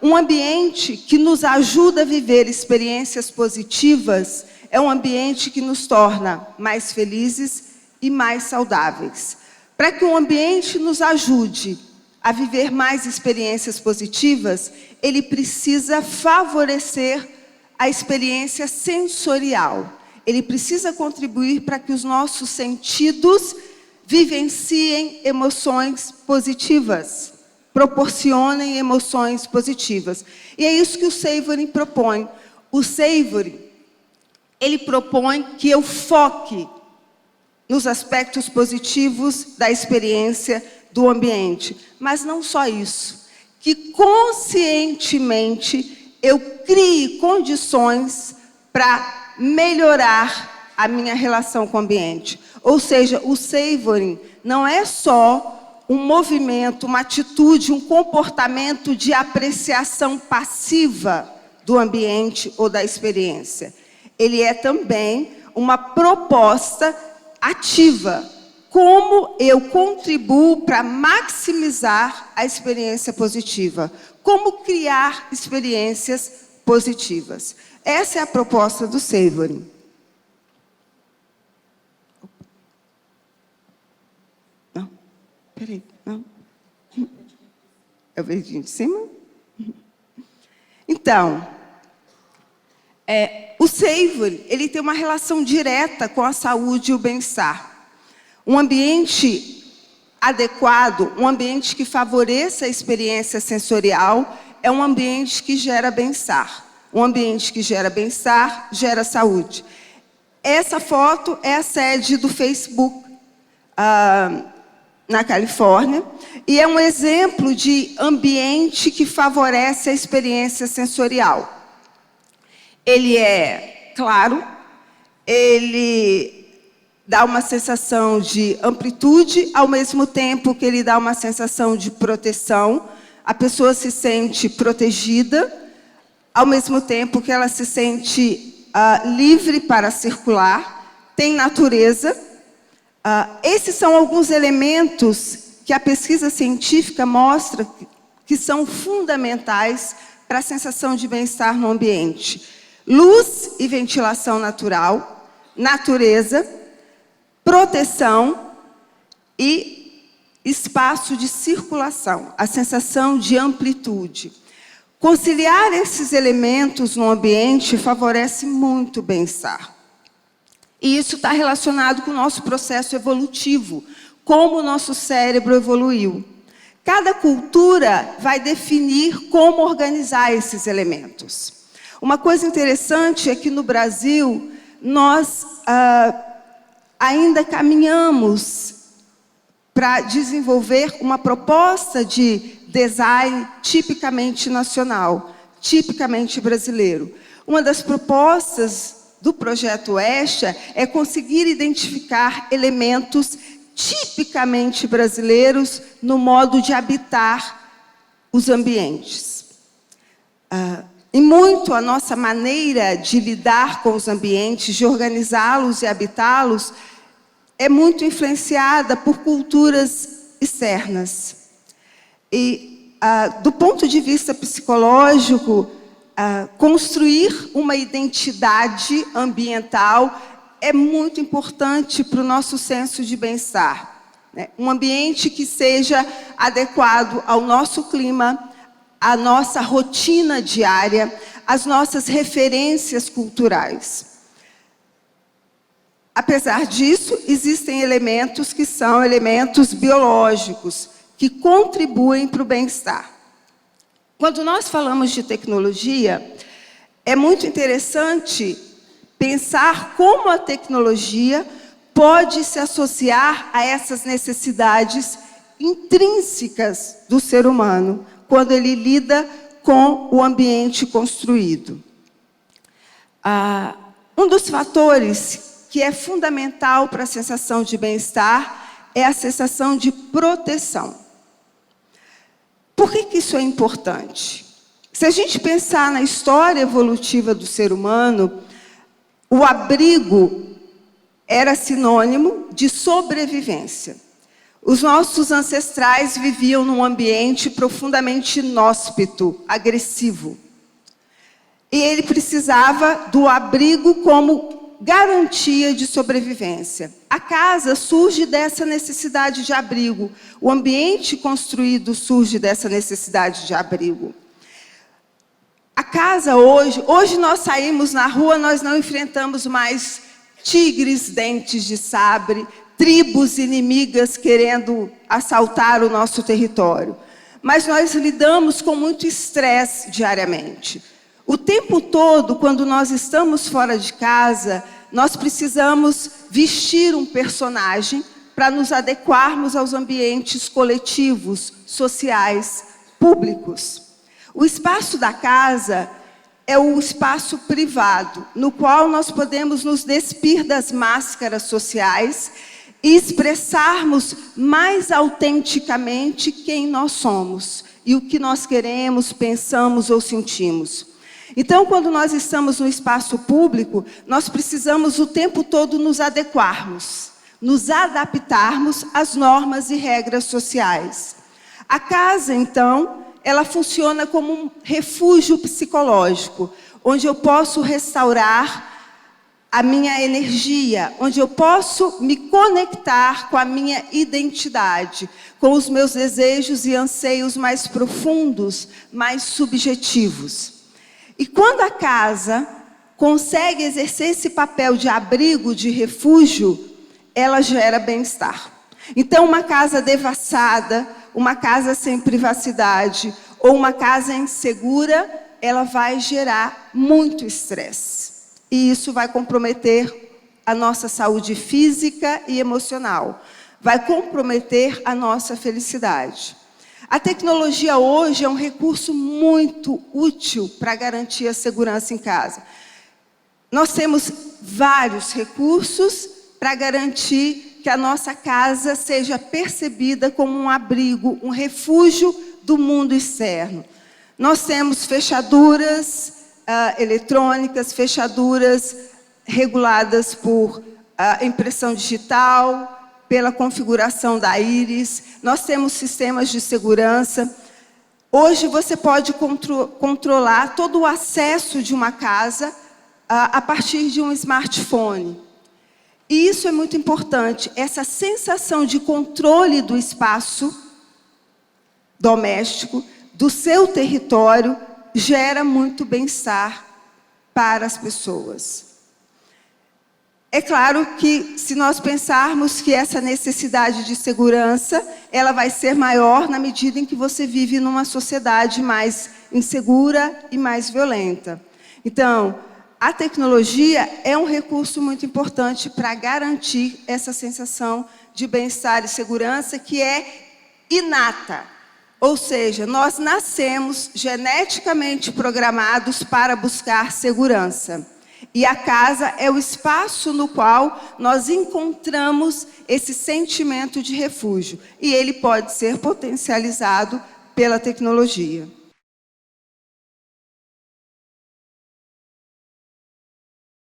Um ambiente que nos ajuda a viver experiências positivas é um ambiente que nos torna mais felizes e mais saudáveis. Para que um ambiente nos ajude a viver mais experiências positivas, ele precisa favorecer a experiência sensorial. Ele precisa contribuir para que os nossos sentidos vivenciem emoções positivas, proporcionem emoções positivas. E é isso que o Savoring propõe. O Savoring, ele propõe que eu foque nos aspectos positivos da experiência do ambiente. Mas não só isso, que conscientemente eu crie condições para melhorar a minha relação com o ambiente. Ou seja, o Savoring não é só um movimento, uma atitude, um comportamento de apreciação passiva do ambiente ou da experiência. Ele é também uma proposta ativa. Como eu contribuo para maximizar a experiência positiva? Como criar experiências positivas? Essa é a proposta do Savoring. Não, peraí, não. É o verdinho de cima? Então, o Savoring, ele tem uma relação direta com a saúde e o bem-estar. Um ambiente adequado, um ambiente que favoreça a experiência sensorial, é um ambiente que gera bem-estar. Um ambiente que gera bem-estar, gera saúde. Essa foto é a sede do Facebook, na Califórnia, e é um exemplo de ambiente que favorece a experiência sensorial. Ele é claro, ele dá uma sensação de amplitude, ao mesmo tempo que ele dá uma sensação de proteção. A pessoa se sente protegida, ao mesmo tempo que ela se sente livre para circular, tem natureza. Esses são alguns elementos que a pesquisa científica mostra que são fundamentais para a sensação de bem-estar no ambiente. Luz e ventilação natural, natureza, proteção e espaço de circulação, a sensação de amplitude. Conciliar esses elementos no ambiente favorece muito o bem-estar. E isso está relacionado com o nosso processo evolutivo, como o nosso cérebro evoluiu. Cada cultura vai definir como organizar esses elementos. Uma coisa interessante é que no Brasil, nós ainda caminhamos para desenvolver uma proposta de design tipicamente nacional, tipicamente brasileiro. Uma das propostas do projeto ESHA é conseguir identificar elementos tipicamente brasileiros no modo de habitar os ambientes. E muito a nossa maneira de lidar com os ambientes, de organizá-los e habitá-los, é muito influenciada por culturas externas. E, do ponto de vista psicológico, construir uma identidade ambiental é muito importante para o nosso senso de bem-estar, né? Um ambiente que seja adequado ao nosso clima, à nossa rotina diária, às nossas referências culturais. Apesar disso, existem elementos que são elementos biológicos, que contribuem para o bem-estar. Quando nós falamos de tecnologia, é muito interessante pensar como a tecnologia pode se associar a essas necessidades intrínsecas do ser humano, quando ele lida com o ambiente construído. Um dos fatores que é fundamental para a sensação de bem-estar é a sensação de proteção. Por que isso é importante? Se a gente pensar na história evolutiva do ser humano, o abrigo era sinônimo de sobrevivência. Os nossos ancestrais viviam num ambiente profundamente inóspito, agressivo. E ele precisava do abrigo como garantia de sobrevivência. A casa surge dessa necessidade de abrigo. O ambiente construído surge dessa necessidade de abrigo. A casa hoje nós saímos na rua, nós não enfrentamos mais tigres, dentes de sabre, tribos inimigas querendo assaltar o nosso território. Mas nós lidamos com muito estresse diariamente. O tempo todo, quando nós estamos fora de casa, nós precisamos vestir um personagem para nos adequarmos aos ambientes coletivos, sociais, públicos. O espaço da casa é o espaço privado, no qual nós podemos nos despir das máscaras sociais e expressarmos mais autenticamente quem nós somos e o que nós queremos, pensamos ou sentimos. Então, quando nós estamos no espaço público, nós precisamos o tempo todo nos adequarmos, nos adaptarmos às normas e regras sociais. A casa, então, ela funciona como um refúgio psicológico, onde eu posso restaurar a minha energia, onde eu posso me conectar com a minha identidade, com os meus desejos e anseios mais profundos, mais subjetivos. E quando a casa consegue exercer esse papel de abrigo, de refúgio, ela gera bem-estar. Então, uma casa devassada, uma casa sem privacidade ou uma casa insegura, ela vai gerar muito estresse. E isso vai comprometer a nossa saúde física e emocional. Vai comprometer a nossa felicidade. A tecnologia hoje é um recurso muito útil para garantir a segurança em casa. Nós temos vários recursos para garantir que a nossa casa seja percebida como um abrigo, um refúgio do mundo externo. Nós temos fechaduras eletrônicas, fechaduras reguladas por impressão digital, pela configuração da íris. Nós temos sistemas de segurança. Hoje você pode controlar todo o acesso de uma casa a partir de um smartphone. E isso é muito importante, essa sensação de controle do espaço doméstico, do seu território, gera muito bem-estar para as pessoas. É claro que, se nós pensarmos que essa necessidade de segurança, ela vai ser maior na medida em que você vive numa sociedade mais insegura e mais violenta. Então, a tecnologia é um recurso muito importante para garantir essa sensação de bem-estar e segurança que é inata. Ou seja, nós nascemos geneticamente programados para buscar segurança. E a casa é o espaço no qual nós encontramos esse sentimento de refúgio. E ele pode ser potencializado pela tecnologia.